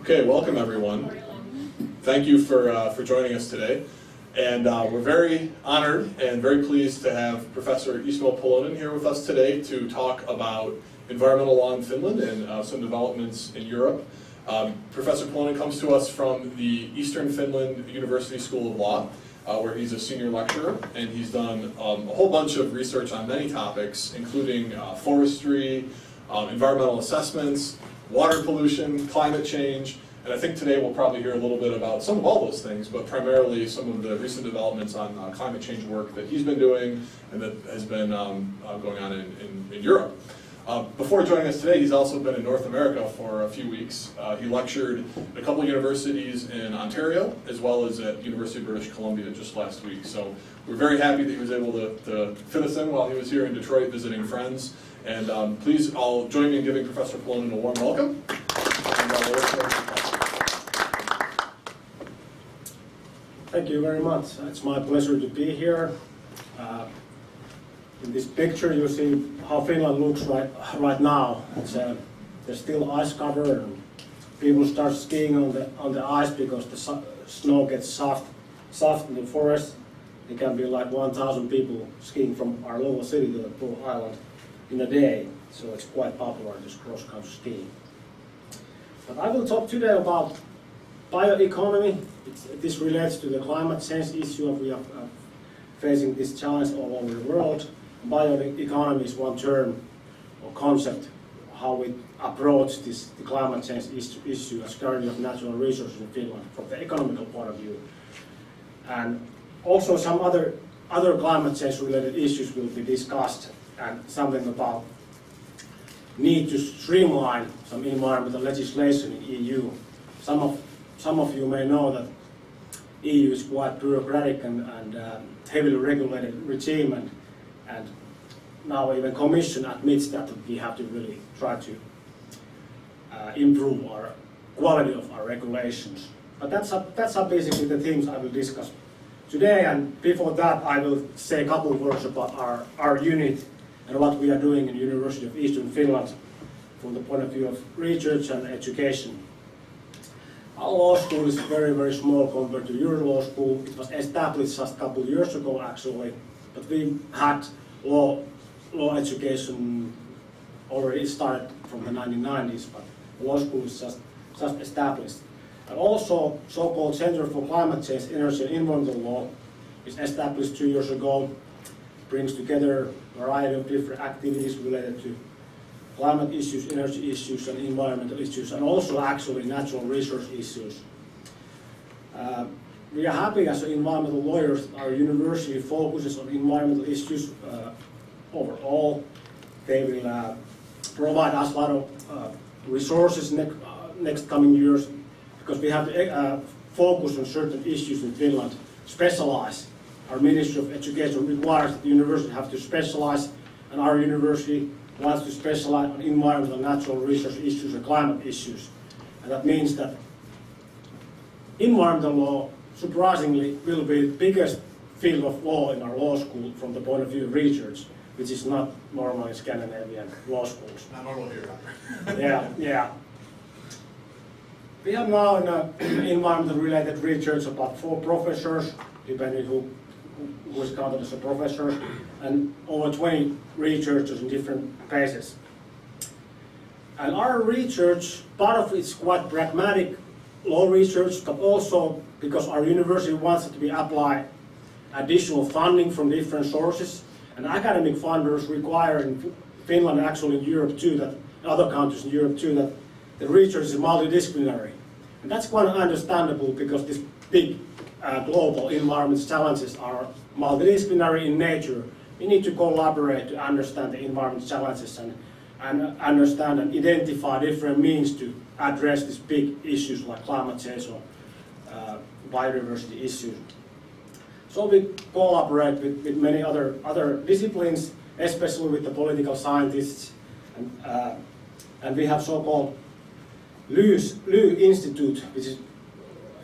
Okay, welcome everyone. Thank you for joining us today. And we're very honored and very pleased to have Professor Ismo Polonen here with us today to talk about environmental law in Finland and some developments in Europe. Professor Polonen comes to us from the Eastern Finland University School of Law, where he's a senior lecturer, and he's done a whole bunch of research on many topics, including forestry, environmental assessments, water pollution, climate change, and I think today we'll probably hear a little bit about some of all those things, but primarily some of the recent developments on climate change work that he's been doing and that has been going on in Europe. Before joining us today, he's also been in North America for a few weeks. He lectured at a couple of universities in Ontario, as well as at University of British Columbia just last week. So we're very happy that he was able to fit us in while he was here in Detroit visiting friends. And please all join me in giving Professor Polonen a warm welcome. Thank you very much. It's my pleasure to be here. In this picture you see how Finland looks right now. There's still ice cover and people start skiing on the ice because the snow gets soft in the forest. It can be like 1,000 people skiing from our little city to the Pole Island in a day. So it's quite popular, this cross-country skiing. But I will talk today about bioeconomy. This relates to the climate change issue. We are facing this challenge all over the world. Bioeconomy is one term or concept how we approach the climate change issue as guardian of natural resources in Finland from the economical point of view. And also some other climate change related issues will be discussed, and something about need to streamline some environmental legislation in EU. Some of you may know that EU is quite bureaucratic and heavily regulated regime, and now even Commission admits that we have to really try to improve our quality of our regulations. But that's basically the themes I will discuss today, and before that I will say a couple of words about our unit and what we are doing in the University of Eastern Finland from the point of view of research and education. Our law school is very, very small compared to your law school. It was established just a couple of years ago actually, but we had law education already started from the 1990s, but the law school is just established. And also so-called Center for Climate Change, Energy and Environmental Law is established 2 years ago, brings together a variety of different activities related to climate issues, energy issues, and environmental issues, and also actually natural resource issues. We are happy as environmental lawyers. Our university focuses on environmental issues overall. They will provide us a lot of resources next coming years, because we have to focus on certain issues in Finland, specialize. Our Ministry of Education requires that the university have to specialize, and our university wants to specialize on environmental and natural resource issues and climate issues. And that means that environmental law, surprisingly, will be the biggest field of law in our law school from the point of view of research, which is not normal in Scandinavian law schools. Not normal here. Yeah. We have now in environmental related research about 4 professors, depending who is counted as a professor, and over 20 researchers in different phases. And our research, part of it's quite pragmatic law research, but also because our university wants it to be applied additional funding from different sources, and academic funders require in Finland, actually in Europe too, that other countries in Europe too, that the research is multidisciplinary. And that's quite understandable because these big global environment challenges are multidisciplinary in nature. We need to collaborate to understand the environment challenges and understand and identify different means to address these big issues like climate change or biodiversity issues. So we collaborate with many other disciplines, especially with the political scientists, and we have so-called LY Institute, which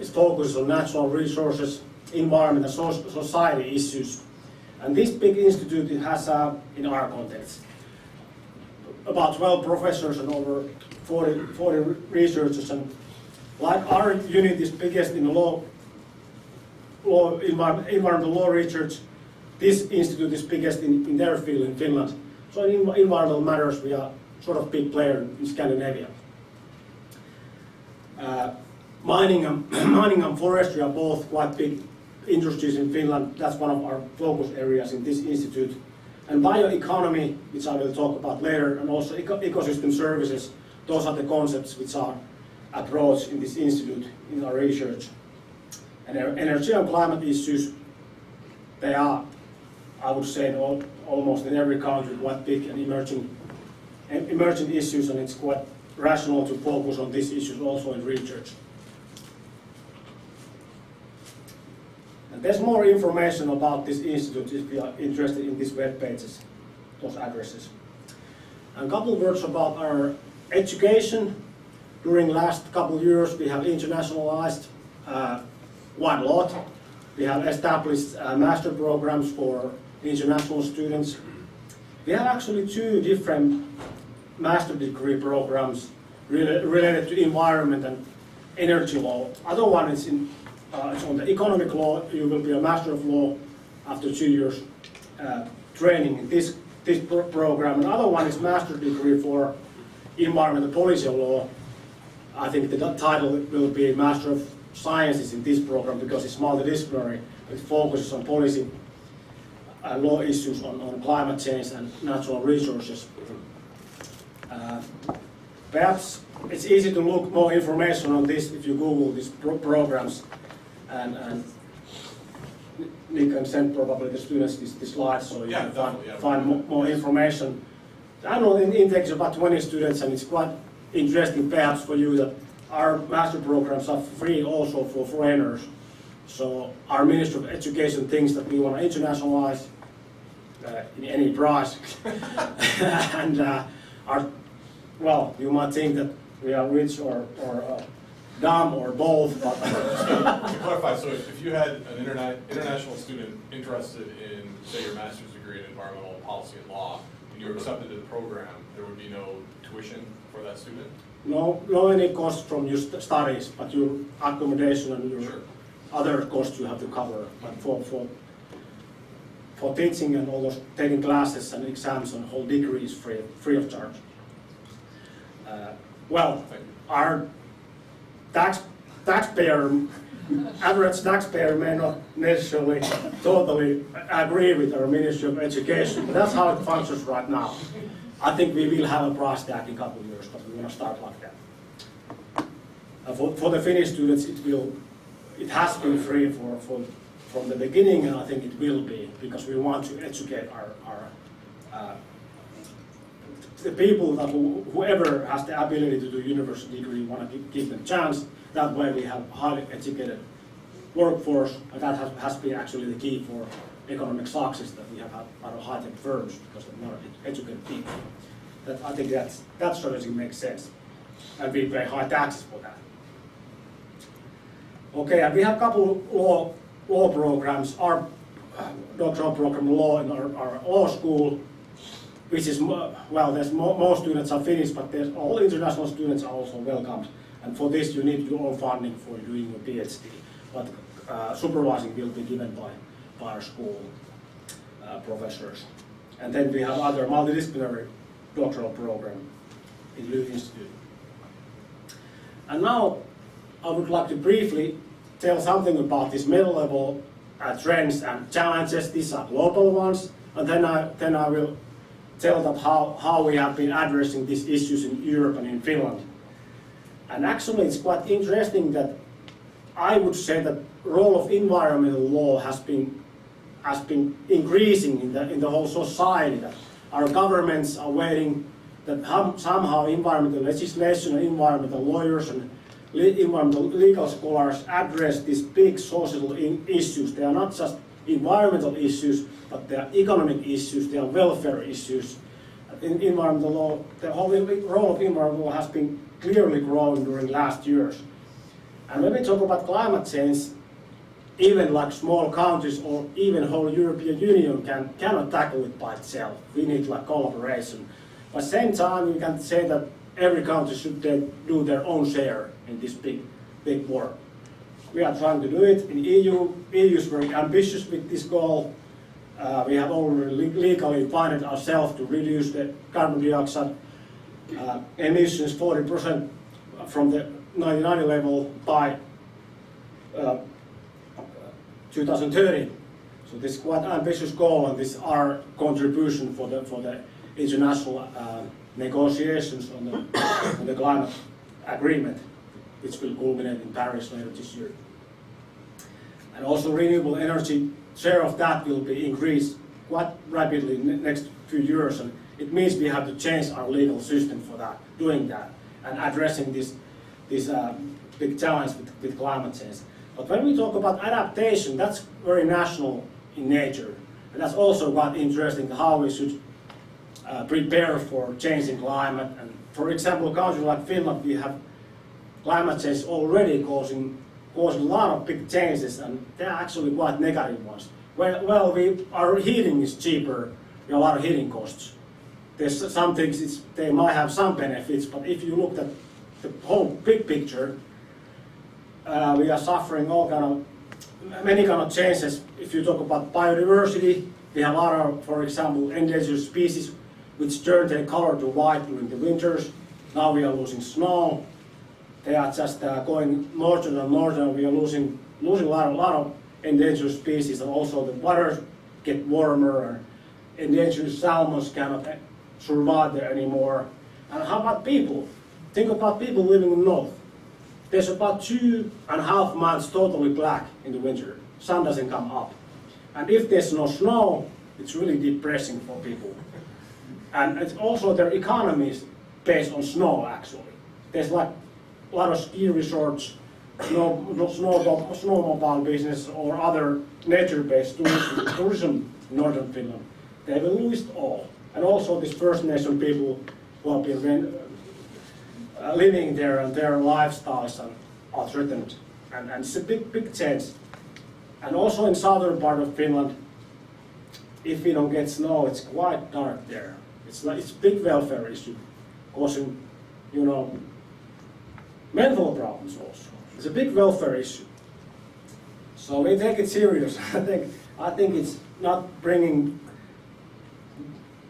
is focused on natural resources, environment and society issues. And this big institute, it has, in our context, about 12 professors and over 40 researchers, and Like our unit is biggest in environmental law research, this institute is biggest in their field in Finland. So in environmental matters, we are sort of big player in Scandinavia. Mining and forestry are both quite big industries in Finland. That's one of our focus areas in this institute. And bioeconomy, which I will talk about later, and also ecosystem services, those are the concepts which are approached in this institute in our research. And energy and climate issues, they are, I would say, almost in every country quite big and emerging issues, and it's quite rational to focus on these issues also in research. And there's more information about this institute if you are interested in these web pages, those addresses. And a couple of words about our education. During last couple of years, we have internationalized quite a lot. We have established master programs for international students. We have actually 2 different master degree programs related to environment and energy law. Other one is it's on the economic law. You will be a master of law after 2 years training in this program. Another one is master degree for environmental policy law. I think the title will be Master of Sciences in this program because it's multidisciplinary. It focuses on policy law issues on climate change and natural resources. Perhaps it's easy to look more information on this if you Google these programs, and Nick can send probably the students this slide so you can find more information. The annual intake is about 20 students, and it's quite interesting perhaps for you that our master programs are free also for foreigners. So our Ministry of Education thinks that we want to internationalize in any price. And well, you might think that we are rich or dumb or both. But to clarify, so if you had an international student interested in, say, your master's degree in environmental policy and law, and you were accepted to the program, there would be no tuition for that student? No any cost from your studies, but your accommodation and your other costs you have to cover. But for teaching and all those taking classes and exams and whole degree is free of charge. Well, our average taxpayer may not necessarily totally agree with our Ministry of Education, but that's how it functions right now. I think we will have a price tag in a couple of years, but we're going to start like that. For the Finnish students, it has been free from the beginning, and I think it will be, because we want to educate the people that whoever has the ability to do university degree, we want to give them a chance. That way we have highly educated workforce, and that has been actually the key for economic success, that we have had a lot of high-tech firms because they're not educated people. I think that strategy makes sense, and we pay high taxes for that. Okay, and we have a couple law programs. Our doctoral program law in our law school, which is, well, there's more students are Finnish, but there's all international students are also welcomed. And for this, you need your own funding for doing your PhD. But supervising will be given by our school professors. And then we have other multidisciplinary doctoral program in Lund Institute. And now I would like to briefly tell something about these middle level trends and challenges. These are global ones. And then I will tell that how we have been addressing these issues in Europe and in Finland. And actually it's quite interesting that I would say that role of environmental law has been increasing in the whole society. That our governments are waiting that somehow environmental legislation and environmental lawyers and environmental legal scholars address these big social issues. They are not just environmental issues, but they are economic issues, they are welfare issues. In environmental law, the whole role of environmental law has been clearly growing during last years. And when we talk about climate change, even like small countries or even whole European Union cannot tackle it by itself. We need like collaboration. But at the same time, we can say that every country should do their own share in this big big work. We are trying to do it in EU. EU is very ambitious with this goal. We have already legally binded ourselves to reduce the carbon dioxide emissions 40% from the 1990 level by 2030. So this is quite an ambitious goal, and this is our contribution for the international negotiations on the climate agreement, which will culminate in Paris later this year. And also renewable energy share of that will be increased quite rapidly in the next few years, and it means we have to change our legal system for that, doing that, and addressing this big challenge with climate change. But when we talk about adaptation, that's very national in nature, and that's also quite interesting how we should prepare for changing climate. And for example, a country like Finland, we have climate change already causing a lot of big changes, and they're actually quite negative ones. Well, our heating is cheaper, we have a lot of heating costs. There's some things, they might have some benefits, but if you look at the whole big picture, we are suffering many kind of changes. If you talk about biodiversity, we have a lot of, for example, endangered species which turn their color to white during the winters. Now we are losing snow. They are just going northern and northern. We are losing a lot of endangered species, and also the waters get warmer, and endangered salmons cannot survive there anymore. And how about people? Think about people living in the north. There's about 2.5 months totally black in the winter. Sun doesn't come up. And if there's no snow, it's really depressing for people. And it's also their economy is based on snow, actually. There's like a lot of ski resorts, snowmobile business, or other nature-based tourism in northern Finland. They will lose it all. And also these First Nation people who have been living there, and their lifestyles are threatened. And it's a big change. And also in southern part of Finland, if we don't get snow, it's quite dark there. It's a big welfare issue, causing, mental problems also. It's a big welfare issue. So we take it serious. I think it's not bringing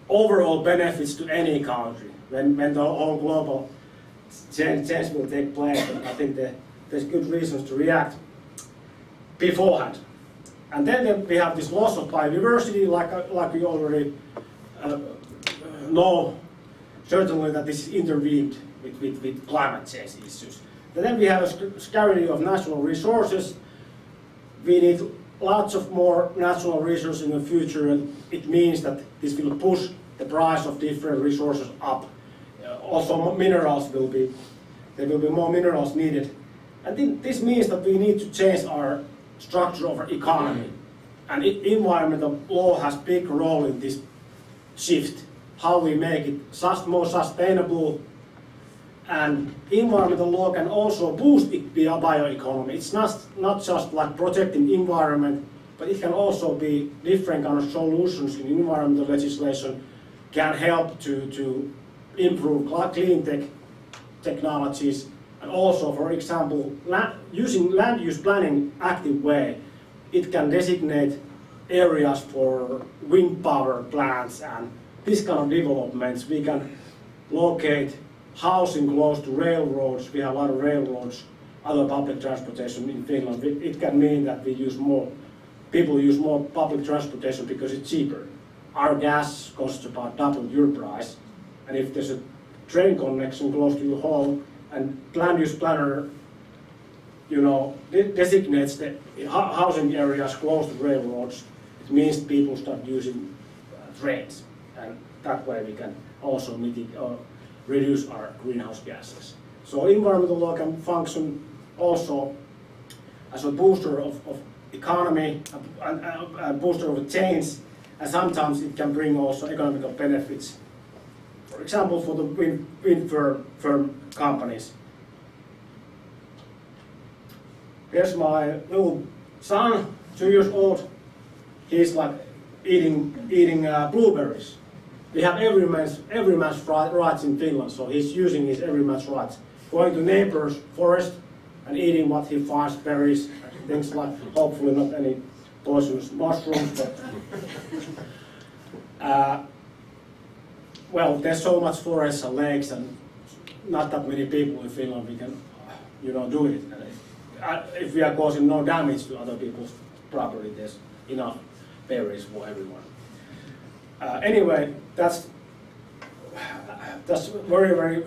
overall benefits to any country when the whole global change will take place. And I think there's good reasons to react beforehand. And then we have this loss of biodiversity, like we already know, certainly that this is intervened with climate change issues. And then we have a scarcity of natural resources. We need lots of more natural resources in the future, and it means that this will push the price of different resources up. Also minerals there will be more minerals needed. And this means that we need to change our structure of our economy. And environmental law has a big role in this shift, how we make it more sustainable. And environmental law can also boost bioeconomy. It's not just like protecting environment, but it can also be different kind of solutions in environmental legislation can help to improve clean tech technologies. And also, for example, using land use planning active way, it can designate areas for wind power plants and this kind of developments. We can locate housing close to railroads. We have a lot of railroads, other public transportation in Finland. It can mean that people use more public transportation because it's cheaper. Our gas costs about double your price, and if there's a train connection close to your home, and land use planner, designates the housing areas close to railroads, it means people start using trains, and that way we can also reduce our greenhouse gases. So environmental law can function also as a booster of economy, a booster of change, and sometimes it can bring also economical benefits. For example, for the wind firm companies. Here's my little son, 2 years old. He's like eating blueberries. We have every man's rights in Finland, so he's using his every man's rights. Going to neighbor's forest and eating what he finds, berries, things like, hopefully not any poisonous mushrooms, but well, there's so much forests and lakes and not that many people in Finland we can, do it. And if we are causing no damage to other people's property, there's enough berries for everyone. Anyway, that's very, very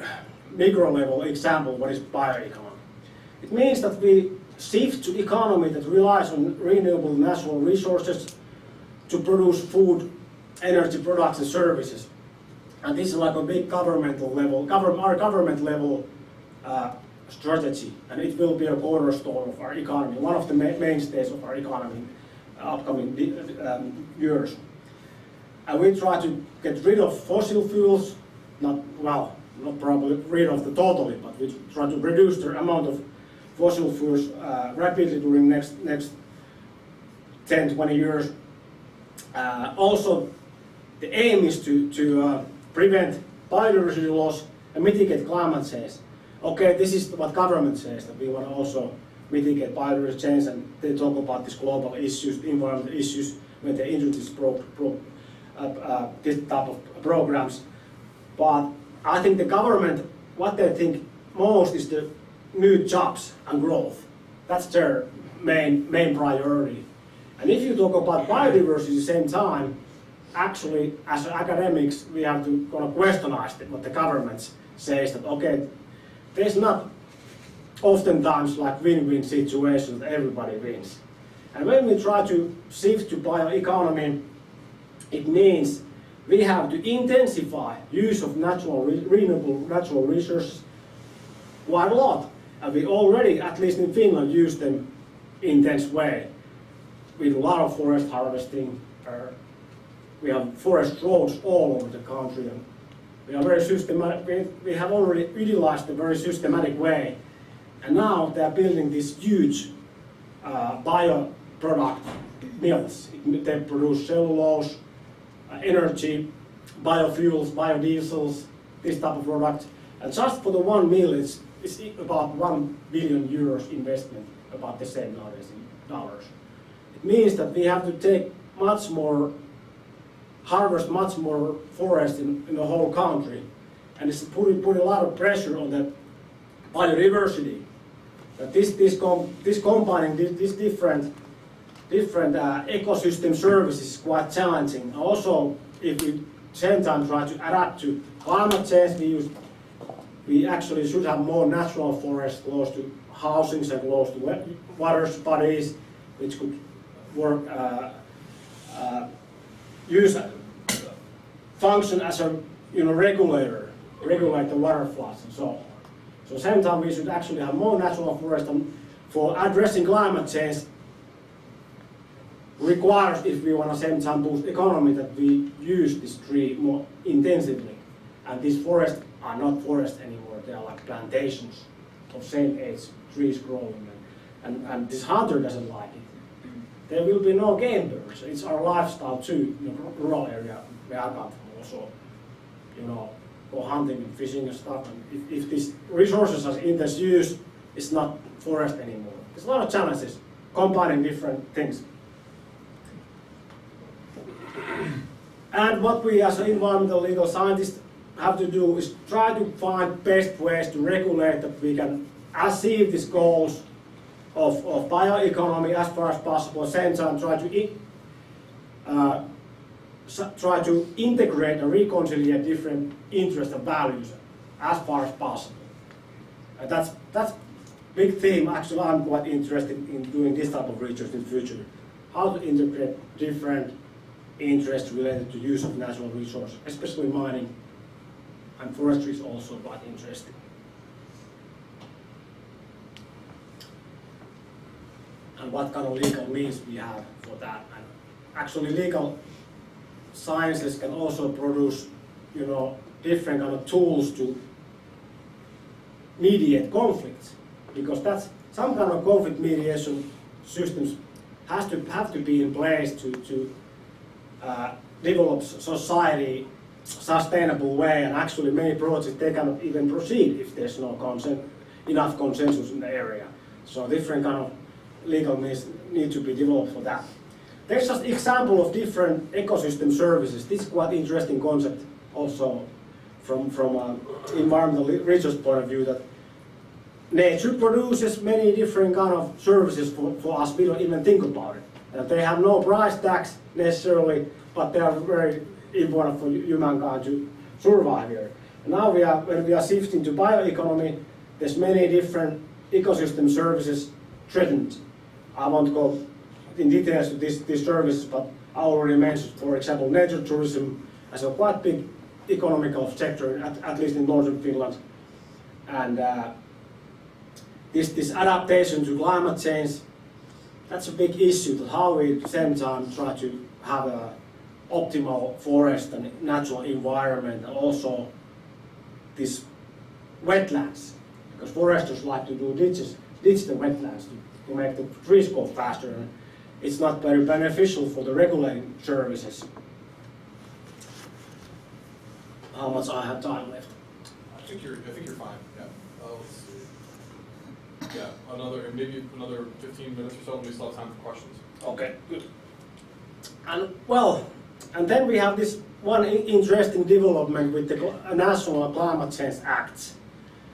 micro level example what is bioeconomy. It means that we shift to economy that relies on renewable natural resources to produce food, energy products and services. And this is like a big governmental level, our government level strategy, and it will be a cornerstone of our economy, one of the mainstays of our economy in upcoming years. And we try to get rid of fossil fuels, not probably rid of the totally, but we try to reduce the amount of fossil fuels rapidly during next 10, 20 years. Also, the aim is to prevent biodiversity loss and mitigate climate change. Okay, this is what government says, that we want to also mitigate biodiversity change, and they talk about these global issues, environmental issues, when they introduce this type of programs. But I think the government, what they think most is the new jobs and growth. That's their main priority. And if you talk about biodiversity at the same time, actually, as academics, we have to kind of questionize what the government says, that okay, there's not oftentimes like win-win situations that everybody wins. And when we try to shift to bioeconomy, it means we have to intensify use of renewable natural resources quite a lot. And we already, at least in Finland, use them in intense way. We do a lot of forest harvesting. We have forest roads all over the country, and we are very systematic. We have already utilized a very systematic way, and now they are building these huge bioproduct mills. They produce cellulose, energy, biofuels, biodiesels, this type of product. And just for the one mill, it's about 1 billion euros investment, about the same nowadays in dollars. It means that we have to take harvest much more forest in the whole country, and it's putting a lot of pressure on the biodiversity. That this combining these different ecosystem services is quite challenging. Also, if we same time try to adapt to climate change, we actually should have more natural forests close to housings and close to water bodies, which could work function as a regulate the water flows and so on. So same time we should actually have more natural forest, and for addressing climate change requires, if we want to same time boost economy, that we use this tree more intensively. And these forests are not forests anymore, they are like plantations of same age trees growing, and this hunter doesn't like it. There will be no game birds. It's our lifestyle too in the rural area where I come from also, go hunting and fishing and stuff. And if these resources are in this use, it's not forest anymore. There's a lot of challenges combining different things. And what we as an environmental legal scientists have to do is try to find best ways to regulate that we can achieve these goals of bioeconomy as far as possible. At the same time, try to integrate and reconcile different interests and values as far as possible. And that's big theme. Actually, I'm quite interested in doing this type of research in the future. How to integrate different interests related to use of natural resources, especially mining, and forestry is also quite interesting. And what kind of legal means we have for that. And actually legal sciences can also produce, different kind of tools to mediate conflicts, because that's some kind of conflict mediation systems have to be in place to develop society sustainable way. And actually many projects, they cannot even proceed if there's no enough consensus in the area. So different kind of legal means need to be developed for that. There's just example of different ecosystem services. This is quite interesting concept also from environmental research point of view, that nature produces many different kind of services for us. We don't even think about it. They have no price tags necessarily, but they are very important for humankind to survive here. And now when we are shifting to bioeconomy, there's many different ecosystem services threatened. I won't go in details to these services, but I already mentioned, for example, nature tourism as a quite big economical sector, at least in northern Finland. And this adaptation to climate change, that's a big issue, that how we at the same time try to have a optimal forest and natural environment, and also these wetlands, because foresters like to do ditch the wetlands to make the trees go faster, and it's not very beneficial for the regulating services. How much I have time left? I think you're fine. Yeah. Let's see. Yeah, maybe another 15 minutes or so, and we still have time for questions. Okay, good. And then we have this one interesting development with the National Climate Change Act.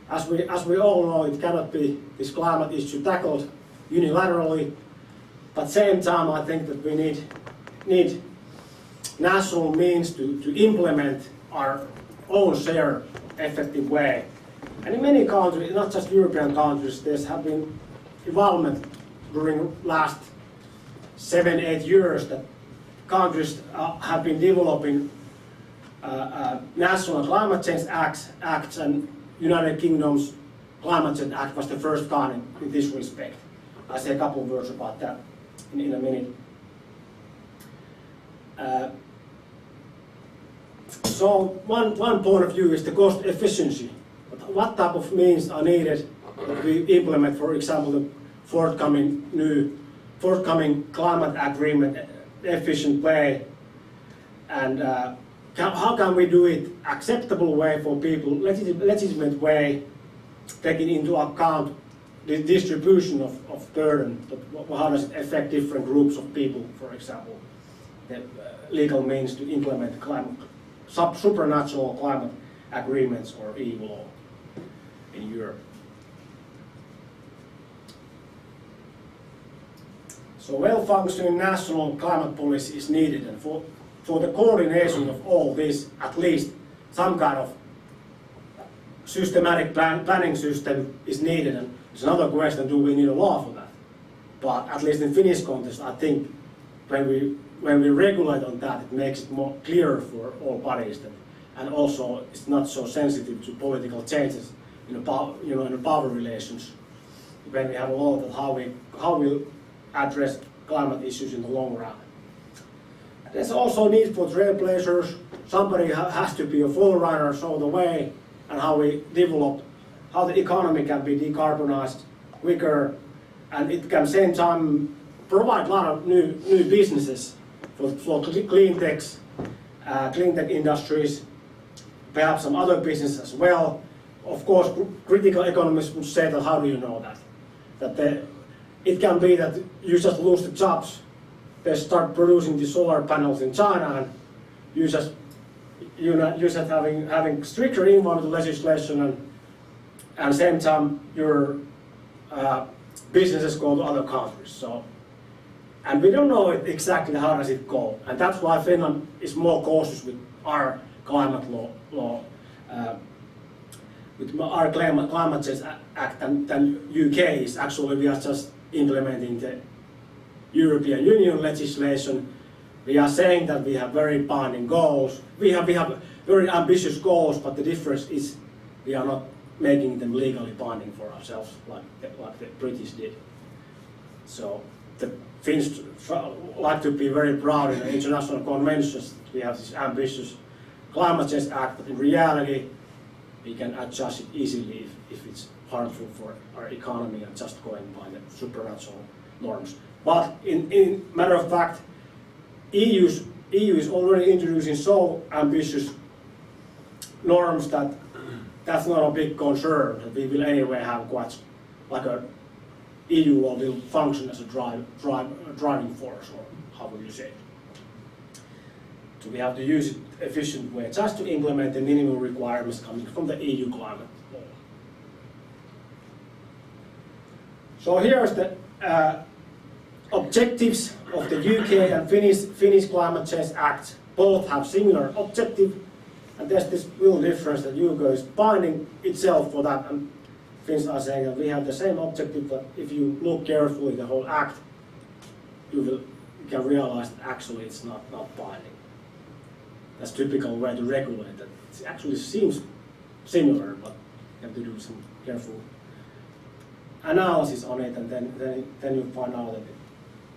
As we all know, it cannot be this climate issue tackled unilaterally, but same time I think that we need national means to implement our own share effective way. And in many countries, not just European countries, there have been involvement during last 7-8 years that countries have been developing national climate change acts, and United Kingdom's Climate Change Act was the first kind in this respect. I'll say a couple of words about that in a minute. So one point of view is the cost efficiency. What type of means are needed that we implement, for example, the forthcoming climate agreement efficient way, and how can we do it acceptable way for people, legitimate way, taking into account the distribution of burden, how does it affect different groups of people, for example, the legal means to implement supranational climate agreements or EU law in Europe. So well-functioning national climate policy is needed, and for the coordination of all this, at least some kind of systematic planning system is needed. And it's another question, do we need a law for that? But at least in Finnish context, I think when we regulate on that, it makes it more clear for all parties that, and also it's not so sensitive to political changes in the power relations. When we have a law that how we address climate issues in the long run. There's also need for trailblazers. Somebody has to be a forerunner, show the way, and how we develop, how the economy can be decarbonized quicker, and it can same time provide a lot of new businesses for clean tech industries, perhaps some other business as well. Of course, critical economists would say that how do you know that? It can be that you just lose the jobs. They start producing the solar panels in China, and you just having stricter environmental legislation, and same time your businesses go to other countries. So, and we don't know exactly how does it go, and that's why Finland is more cautious with our climate law. With our climate change act than UK is. Actually, we are just implementing the European Union legislation. We are saying that we have very binding goals. We have very ambitious goals, but the difference is we are not making them legally binding for ourselves like the British did. So the Finns like to be very proud in the international conventions. We have this ambitious climate change act, but in reality, we can adjust it easily if it's harmful for our economy and just going by the supranational norms. But in matter of fact, EU is already introducing so ambitious norms that that's not a big concern. We will anyway have quite like a EU law will function as a driving force, or how would you say it? So we have to use it efficient way just to implement the minimum requirements coming from the EU climate law. So here's the objectives of the UK and Finnish Climate Change Act. Both have similar objective, and there's this little difference that UK is binding itself for that, and Finns are saying that we have the same objective, but if you look carefully at the whole act, you can realize that actually it's not binding. That's typical way to regulate that. It actually seems similar, but you have to do some careful analysis on it, and then you find out that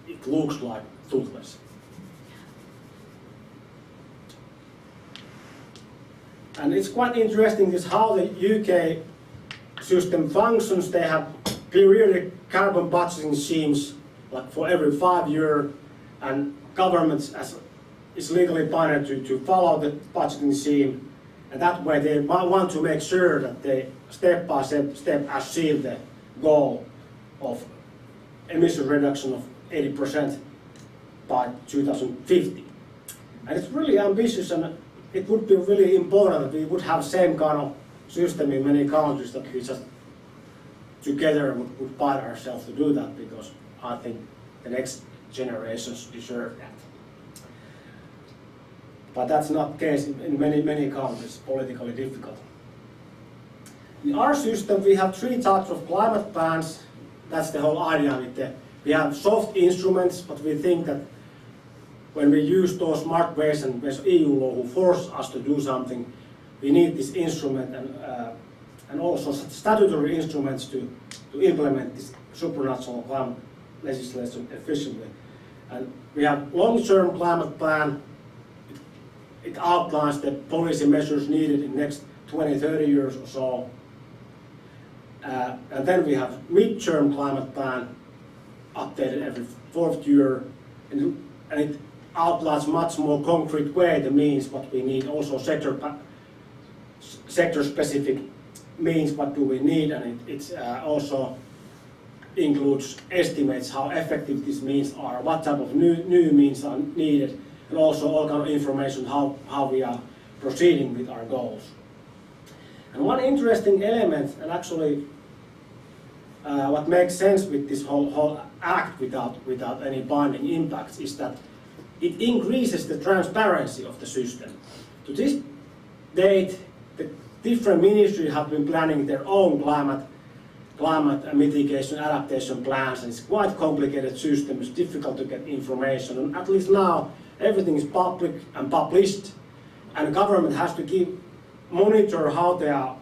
it looks like toothless. And it's quite interesting this how the UK system functions. They have periodic carbon budgeting schemes, like for every 5 years, and governments is legally binded to follow the budgeting scheme, and that way they want to make sure that they step by step achieve the goal of emission reduction of 80% by 2050. And it's really ambitious, and it would be really important that we would have same kind of system in many countries, that we just together would bind ourselves to do that, because I think the next generations deserve that. But that's not the case in many countries, politically difficult. In our system we have 3 types of climate plans. That's the whole idea with it. We have soft instruments, but we think that when we use those smart ways and there's EU law who force us to do something, we need this instrument and also statutory instruments to implement this supranational climate legislation efficiently. And we have long-term climate plan. It outlines the policy measures needed in the next 20-30 years or so. And then we have mid-term climate plan, updated every 4th year, and it outlines much more concrete way the means what we need, also sector-specific means what do we need, and it also includes estimates how effective these means are, what type of new means are needed, and also all kind of information how we are proceeding with our goals. And one interesting element, and actually what makes sense with this whole act without any binding impacts, is that it increases the transparency of the system. To this date, the different ministries have been planning their own climate mitigation adaptation plans, and it's quite a complicated system. It's difficult to get information, and at least now everything is public and published, and the government has to monitor how they are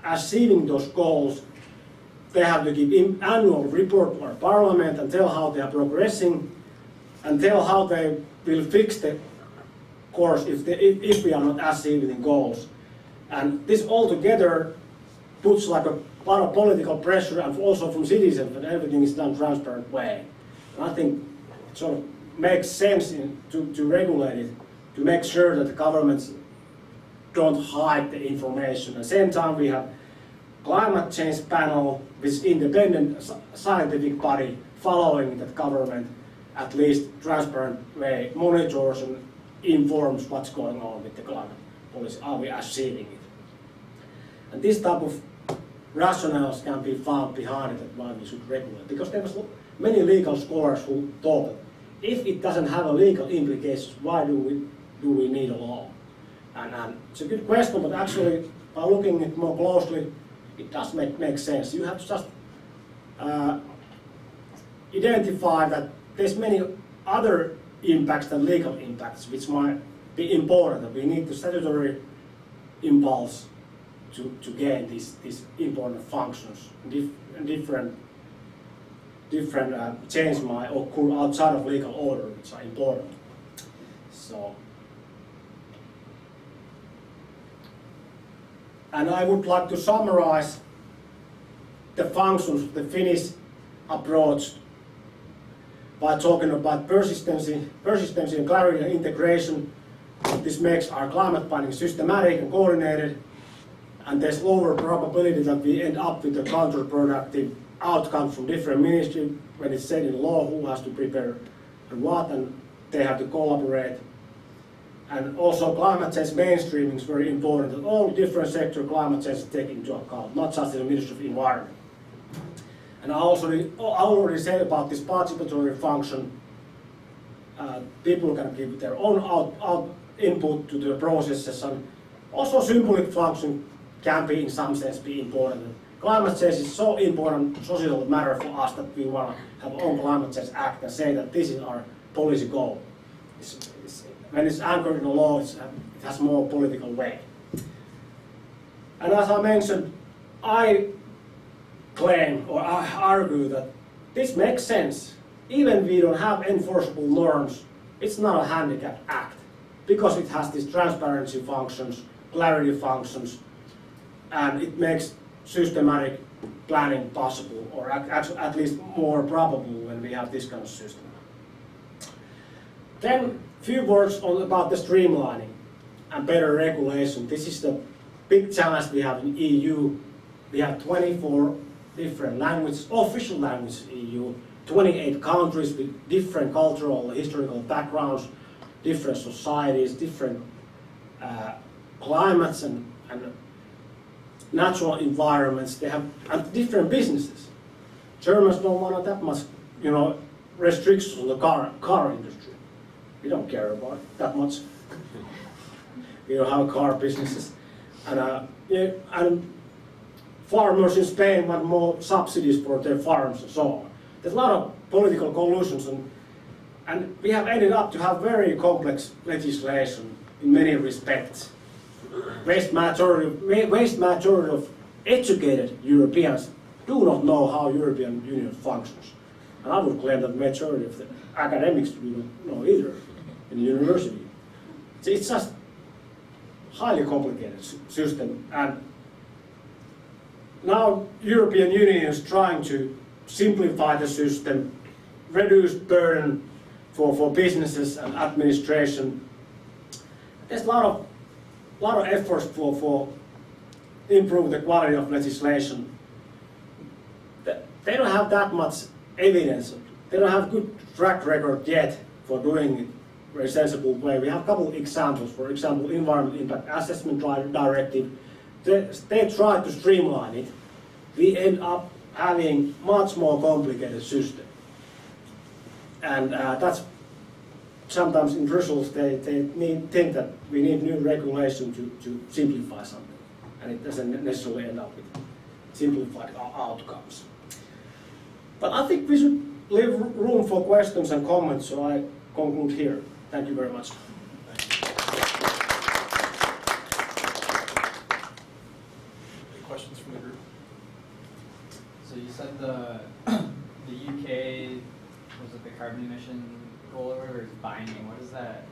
achieving those goals. They have to give annual report to our parliament and tell how they are progressing, and tell how they will fix the course if we are not achieving the goals. And this all together puts like a lot of political pressure, and also from citizens, that everything is done transparent way. And I think it sort of makes sense to regulate it, to make sure that the governments don't hide the information. At the same time, we have climate change panel, which is independent scientific body following that government, at least transparent way, monitors and informs what's going on with the climate policy. Are we achieving it? And this type of rationales can be found behind it, why we should regulate. Because there was many legal scholars who thought that if it doesn't have a legal implications, why do we need a law? And it's a good question, but actually, by looking at it more closely, it does make sense. You have to just identify that there's many other impacts than legal impacts, which might be important. That we need the statutory impulse to gain these important functions. Different change might occur outside of legal order, which are important. So, and I would like to summarize the functions of the Finnish approach by talking about persistency and clarity and integration. This makes our climate planning systematic and coordinated, and there's lower probability that we end up with a counterproductive outcomes from different ministries when it's set in law who has to prepare and what, and they have to collaborate. And also climate change mainstreaming is very important, that all different sectors climate change is taken into account, not just in the Ministry of Environment. And I already said about this participatory function, people can give their own input to the processes, and also symbolic function can be in some sense be important. Climate change is so important social matter for us that we want to have our own climate change act and say that this is our policy goal. When it's anchored in the law, it has more political weight. And as I mentioned, I claim or I argue that this makes sense. Even if we don't have enforceable norms, it's not a handicap act because it has these transparency functions, clarity functions, and it makes systematic planning possible, or at least more probable when we have this kind of system. Then a few words about the streamlining and better regulation. This is the big challenge we have in EU. We have 24 different languages, official languages in EU, 28 countries with different cultural, historical backgrounds, different societies, different climates and natural environments. They have different businesses. Germans don't want that much, restrictions on the car industry. We don't care about it that much. We don't have car businesses, and farmers in Spain want more subsidies for their farms and so on. There's a lot of political collusions, and we have ended up to have very complex legislation in many respects. Vast majority of educated Europeans do not know how European Union functions. And I would claim that majority of the academics do not know either in the university. It's just highly complicated system, and now European Union is trying to simplify the system, reduce burden for businesses and administration. There's a lot of efforts for improve the quality of legislation. They don't have that much evidence. They don't have good track record yet for doing it in a sensible way. We have a couple of examples. For example, Environmental Impact Assessment Directive. They try to streamline it. We end up having much more complicated system. And that's sometimes in Brussels they think that we need new regulation to simplify something, and it doesn't necessarily end up with simplified outcomes. But I think we should leave room for questions and comments, so I conclude here. Thank you very much. Any questions from the group? So you said the UK, was it the carbon emission goal or whatever, is binding. What does that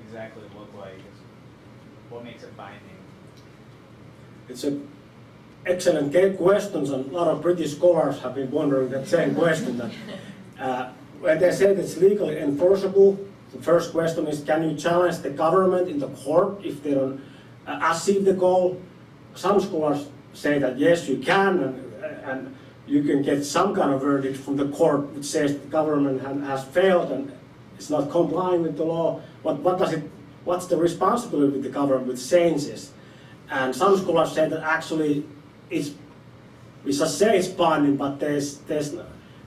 exactly look like? What makes it binding? It's an excellent question, and a lot of British scholars have been wondering that same question. That when they say it's legally enforceable, the first question is, can you challenge the government in the court if they don't achieve the goal? Some scholars say that yes, you can, and you can get some kind of verdict from the court which says the government has failed and it's not complying with the law. What's the responsibility of the government with changes? And some scholars say that actually we just say it's binding, but there's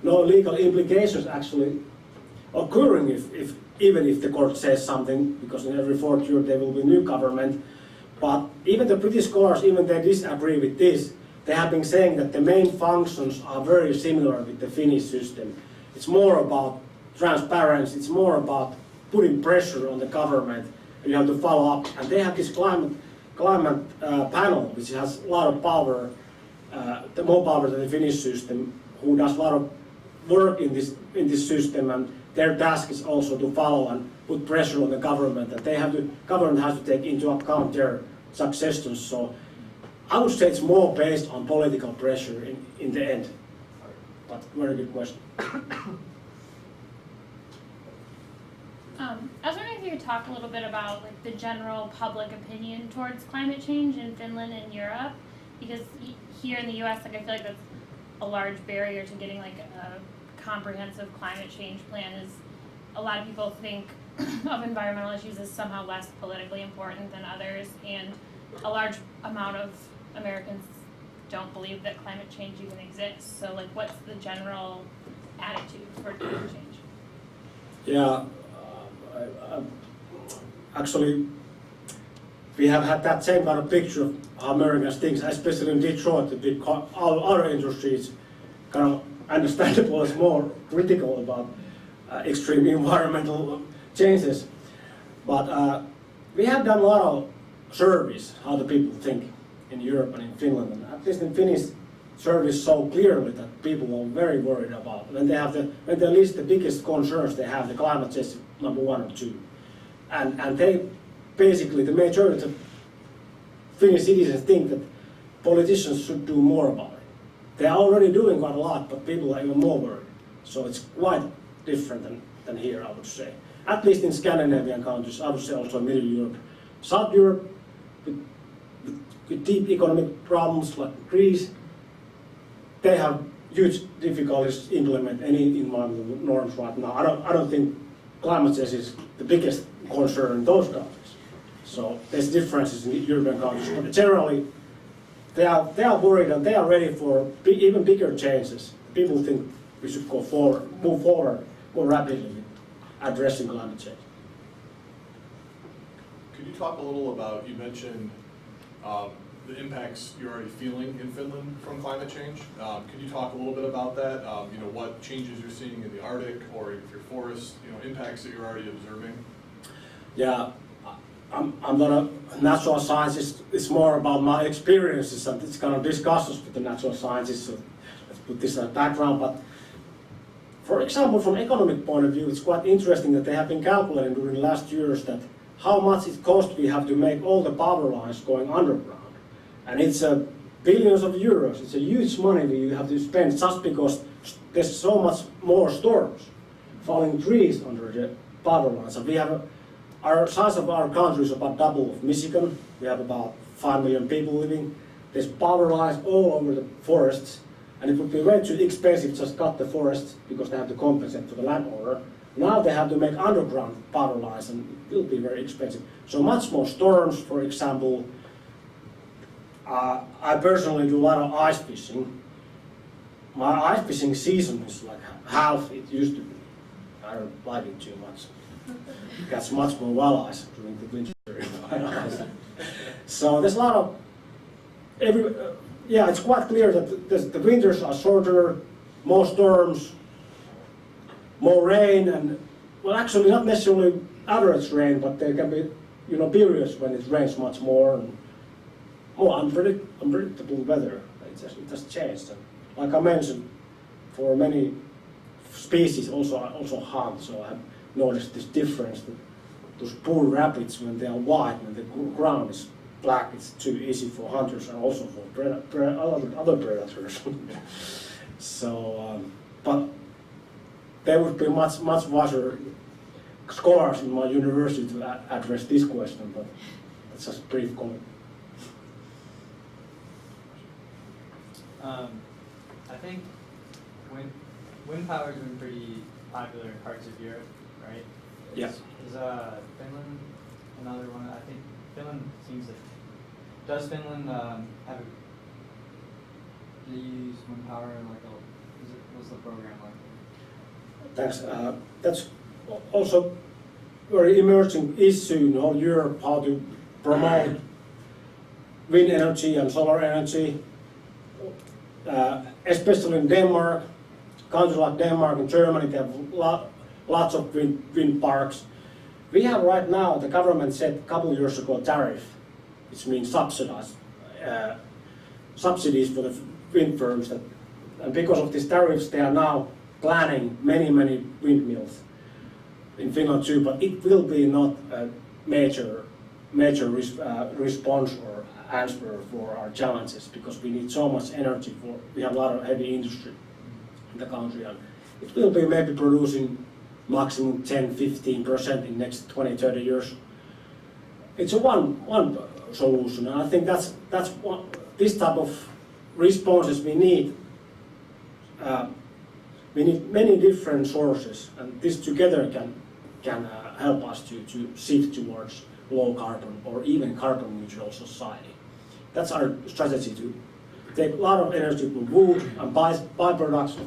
no legal implications actually occurring even if the court says something, because in every 4th year there will be a new government. But even the British scholars, even they disagree with this, they have been saying that the main functions are very similar with the Finnish system. It's more about transparency, it's more about putting pressure on the government, and you have to follow up. And they have this climate panel, which has a lot of power, more power than the Finnish system, who does a lot of work in this system, and their task is also to follow and put pressure on the government, and government has to take into account their suggestions. So I would say it's more based on political pressure in the end. But very good question. I was wondering if you could talk a little bit about the general public opinion towards climate change in Finland and Europe, because here in the U.S., I feel like that's a large barrier to getting like a comprehensive climate change plan is a lot of people think of environmental issues as somehow less politically important than others, and a large amount of Americans don't believe that climate change even exists. So like, what's the general attitude for climate change? Yeah, actually, we have had that same kind of picture of how Americans think, especially in Detroit, the big other industries, kind of understandable is more critical about extreme environmental changes. But we have done a lot of surveys how the people think in Europe and in Finland, and at least in Finnish surveys so clearly that people are very worried about when they list the biggest concerns they have, the climate change number 1 or 2, and they basically the majority of Finnish citizens think that politicians should do more about it. They are already doing quite a lot, but people are even more worried. So it's quite different than here, I would say. At least in Scandinavian countries, I would say also Middle Europe. South Europe, with deep economic problems like Greece, they have huge difficulties to implement any environmental norms right now. I don't think climate change is the biggest concern in those countries. So there's differences in European countries, but generally they are worried and they are ready for even bigger changes. People think we should move forward more rapidly with addressing climate change. Could you talk a little about, you mentioned the impacts you're already feeling in Finland from climate change. Could you talk a little bit about that? What changes you're seeing in the Arctic or if your forests, impacts that you're already observing? Yeah, I'm not a natural scientist. It's more about my experiences and it's kind of discussions with the natural scientists. So let's put this as a background. But for example, from economic point of view, it's quite interesting that they have been calculating during the last years that how much it costs we have to make all the power lines going underground. And it's billions of euros. It's a huge money that you have to spend just because there's so much more storms, falling trees under the power lines. And we have our size of our country is about double of Michigan. We have about 5 million people living. There's power lines all over the forests, and it would be way too expensive to just cut the forests because they have to compensate for the landowner. Now they have to make underground power lines, and it will be very expensive. So much more storms, for example. I personally do a lot of ice fishing. My ice fishing season is like half it used to be. I don't like it too much. It gets much more walleyes during the winter. So there's a lot of it's quite clear that the winters are shorter, more storms, more rain, and well, actually not necessarily average rain, but there can be periods when it rains much more and more unpredictable weather. It has changed. And like I mentioned, for many species also harmed. So I have noticed this difference that those poor rapids, when they are white, when the ground is black, it's too easy for hunters and also for other predators. So, but there would be much wiser scholars in my university to address this question, but that's just a brief comment. I think wind power has been pretty popular in parts of Europe, right? Yes. Is Finland another one? I think Finland seems to. Does Finland have do they use wind power like what's the program like? Thanks. That's also very emerging issue in whole Europe, how to promote wind energy and solar energy. Especially in Denmark, countries like Denmark and Germany, they have lots of wind parks. We have right now, the government said a couple of years ago, tariff, which means subsidies for the wind firms. And because of these tariffs, they are now planning many windmills in Finland too, but it will be not a major response or answer for our challenges because we need so much energy. We have a lot of heavy industry in the country, and it will be maybe producing maximum 10-15% in next 20-30 years. It's a one solution, and I think that's what this type of responses we need we need many different sources, and this together can help us to shift towards low carbon or even carbon neutral society. That's our strategy, to take a lot of energy from wood and byproducts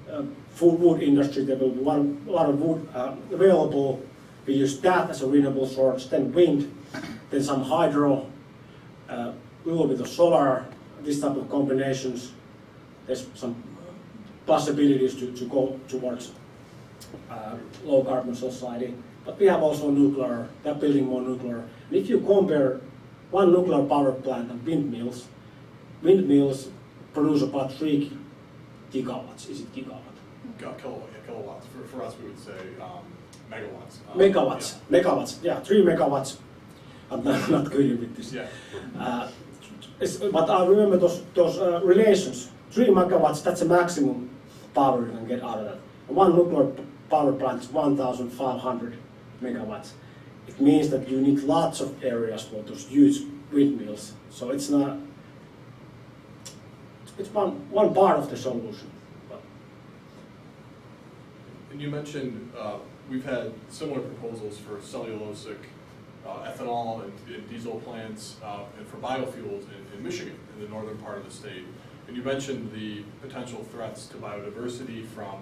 of wood industry. There will be a lot of wood available. We use that as a renewable source, then wind, then some hydro, a little bit of solar, this type of combinations. There's some possibilities to go towards low carbon society. But we have also nuclear, they're building more nuclear. And if you compare one nuclear power plant and windmills produce about 3 gigawatts. Is it gigawatt? Kilowatts. For us, we would say megawatts. Megawatts, yeah, 3 megawatts. I'm not good with this. Yeah. But I remember those relations. 3 megawatts, that's the maximum power you can get out of that. One nuclear power plant is 1,500 megawatts. It means that you need lots of areas for those huge windmills. So it's not, it's one part of the solution. And you mentioned we've had similar proposals for cellulosic ethanol and diesel plants and for biofuels in Michigan, in the northern part of the state. And you mentioned the potential threats to biodiversity from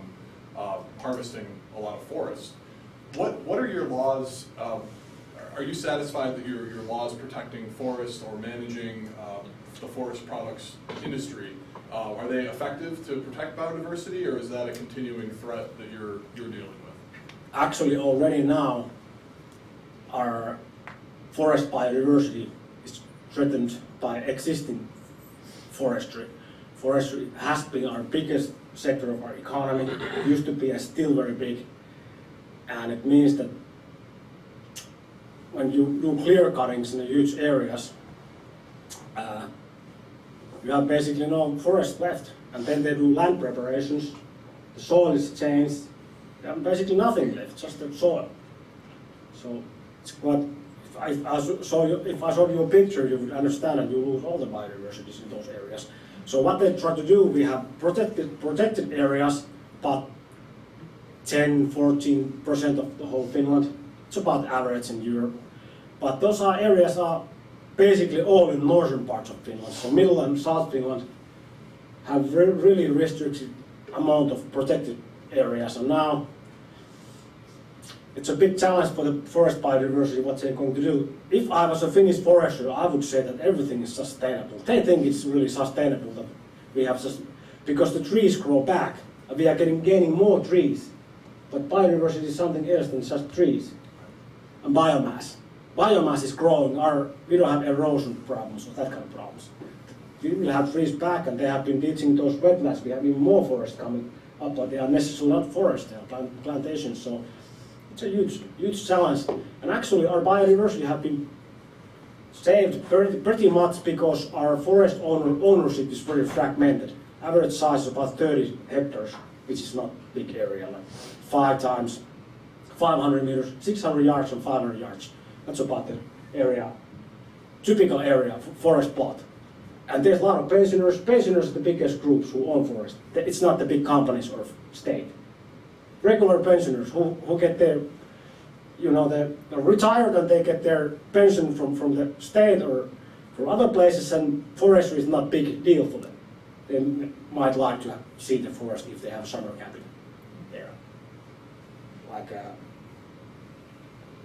harvesting a lot of forest. What are your laws? Are you satisfied that your laws protecting forests or managing the forest products industry, are they effective to protect biodiversity, or is that a continuing threat that you're dealing with? Actually, already now, our forest biodiversity is threatened by existing forestry. Forestry has been our biggest sector of our economy. It used to be and still very big. And it means that when you do clear cuttings in the huge areas, you have basically no forest left. And then they do land preparations, the soil is changed, and basically nothing left, just the soil. So it's quite, if I showed you a picture, you would understand that you lose all the biodiversity in those areas. So what they try to do, we have protected areas, about 10–14% of the whole Finland. It's about average in Europe. But those areas are basically all in northern parts of Finland. So middle and south Finland have really restricted amount of protected areas. And now it's a big challenge for the forest biodiversity, what they're going to do. If I was a Finnish forester, I would say that everything is sustainable. They think it's really sustainable that we have because the trees grow back, and we are gaining more trees. But biodiversity is something else than just trees. And biomass. Biomass is growing. We don't have erosion problems or that kind of problems. We will have trees back, and they have been ditching those wetlands. We have even more forest coming up, but they are necessarily not forests, they are plantations. So it's a huge challenge. And actually, our biodiversity have been saved pretty much because our forest ownership is very fragmented. Average size is about 30 hectares, which is not a big area, like 5 times 500 meters, 600 yards and 500 yards. That's about the area, typical area, forest plot. And there's a lot of pensioners. Pensioners are the biggest groups who own forest. It's not the big companies or state. Regular pensioners who get their, they're retired and they get their pension from the state or from other places, and forestry is not a big deal for them. They might like to see the forest if they have summer cabin there. Like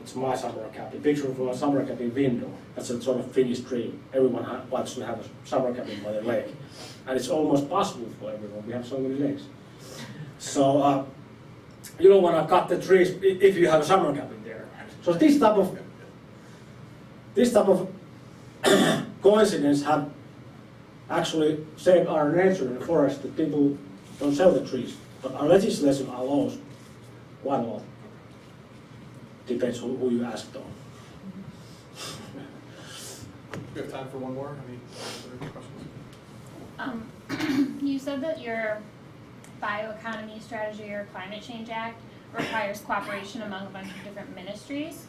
it's my summer cabin. Picture of a summer cabin window. That's a sort of Finnish dream. Everyone wants to have a summer cabin by the lake. And it's almost possible for everyone. We have so many lakes. So you don't want to cut the trees if you have a summer cabin there. So this type of coincidence have actually saved our nature in the forest, that people don't sell the trees. But our legislation allows quite a lot. Depends who you ask though. We have time for one more. Any other questions? You said that your bioeconomy strategy or climate change act requires cooperation among a bunch of different ministries.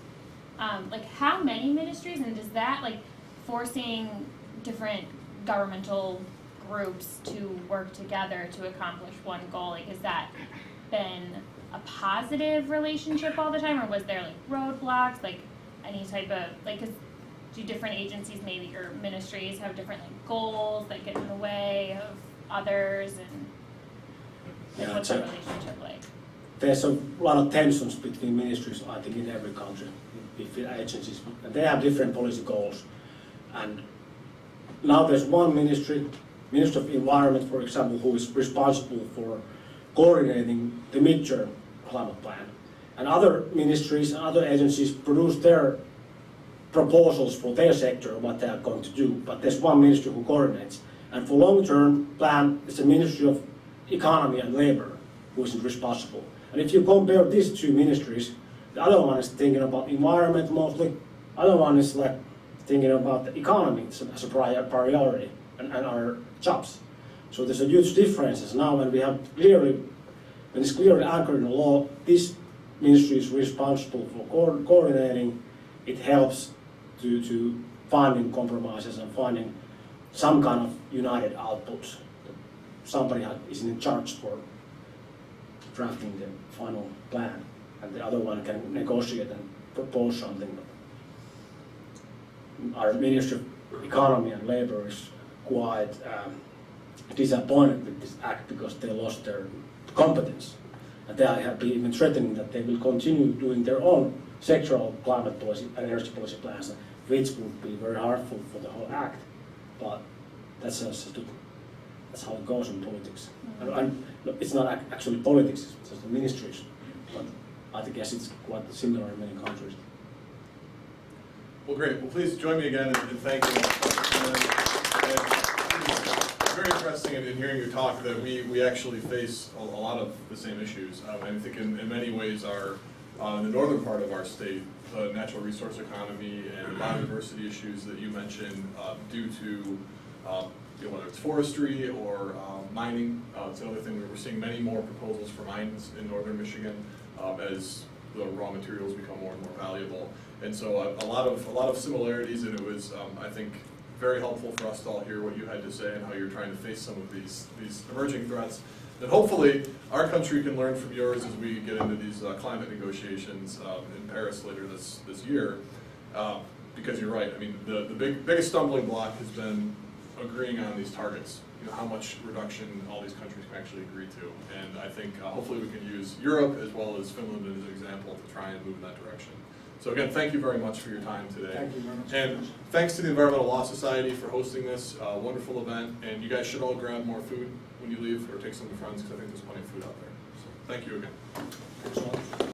Like how many ministries, and does that forcing different governmental groups to work together to accomplish one goal? Like, has that been a positive relationship all the time, or was there like roadblocks, like any type of, like, 'cause do different agencies maybe, or ministries have different like goals that get in the way of others, and like, Yeah, what's it's that relationship like? There's a lot of tensions between ministries, I think, in every country, between agencies, and they have different policy goals. And now there's one ministry, Minister of Environment, for example, who is responsible for coordinating the midterm climate plan. And other ministries and other agencies produce their proposals for their sector, what they are going to do, but there's one ministry who coordinates. And for long-term plan, it's the Ministry of Economy and Labor who is responsible. And if you compare these two ministries, the other one is thinking about environment mostly, the other one is like thinking about the economy as a priority and our jobs. So there's a huge difference now when we have when it's clearly anchored in the law, this ministry is responsible for coordinating. It helps to finding compromises and finding some kind of united outputs. Somebody is in charge for drafting the final plan, and the other one can negotiate and propose something. Our Ministry of Economy and Labor is quite disappointed with this act because they lost their competence, and they have been even threatening that they will continue doing their own sectoral climate policy and energy policy plans, which would be very harmful for the whole act. But that's how it goes in politics. And it's not actually politics, it's just the ministries. But I guess it's quite similar in many countries. Well, great. Well, please join me again in thanking It's very interesting in hearing you talk that we actually face a lot of the same issues. I think in many ways in the northern part of our state, the natural resource economy and biodiversity issues that you mentioned due to whether it's forestry or mining. It's another thing where we're seeing many more proposals for mines in northern Michigan as the raw materials become more and more valuable. And so a lot of similarities, and it was, I think, very helpful for us to all hear what you had to say and how you're trying to face some of these emerging threats. And hopefully our country can learn from yours as we get into these climate negotiations in Paris later this year. Because you're right, I mean, the biggest stumbling block has been agreeing on these targets, how much reduction all these countries can actually agree to. And I think hopefully we can use Europe as well as Finland as an example to try and move in that direction. So again, thank you very much for your time today. Thank you very much. And thanks to the Environmental Law Society for hosting this wonderful event. And you guys should all grab more food when you leave, or take some to friends, because I think there's plenty of food out there. So thank you again.